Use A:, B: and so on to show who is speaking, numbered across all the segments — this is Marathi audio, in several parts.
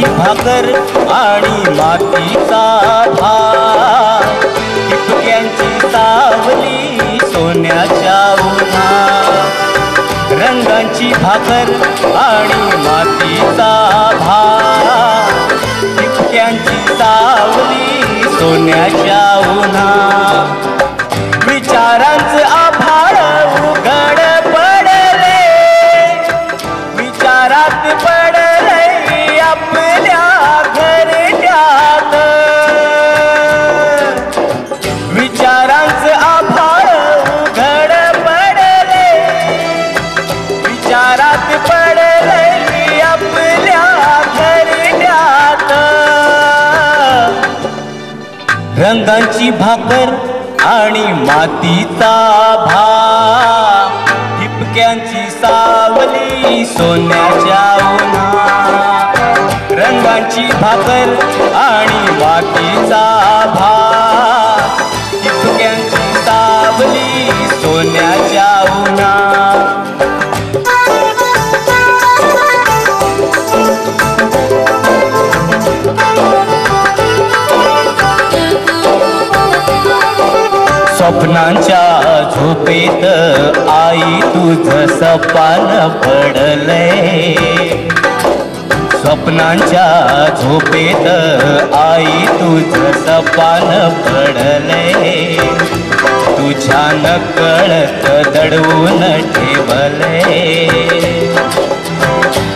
A: भाकर आणि मातीचा भात, ठिपक्यांची सावली सोन्याच्या उन्हात. रंगांची भाकर आणि मातीचा भात, ठिपक्यांची सावली सोन्याच्या उन्हात. विचारांचं आभाळ उघड पडले, विचारात पडले आपल्या घरट्यात. विचारांचं आभाळ उघड पडले, विचारात पडले आपल्या घरट्यात. रंगांची भाकर आणि मातीचा भात, ठिपक्यांची सावली सोन्याच्या उन्हात. रंगांची भाकर आणि मातीचा भात, ठिपक्यांची सावली सोन्याच्या उन्हात. स्वप्नांच्या झोपेत आई तुझं सपान पडलंय. स्वप्नांच्या झोपेत आई तुझं सपान पडलंय. तुझ्या नकळत दडवून ठेवलंय,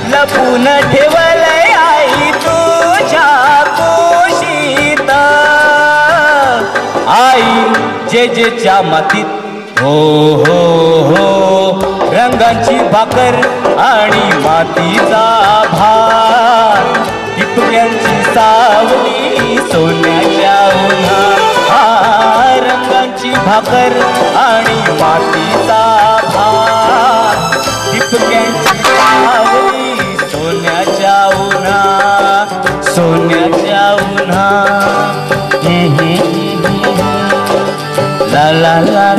A: लपून ठेवलंय आई तुझ्या कुशीत. आई जेजेच्या मातीत हो हो हो. रंगांची भाकर आणि मातीचा भात, ठिपक्यांची सावली सोन्याच्या उन्हात. रंगांची भाकर आणि मातीचा भात, ठिपक्यांची सावली सोन्याच्या उन्हात, सोन्याच्या उन्हात. La la la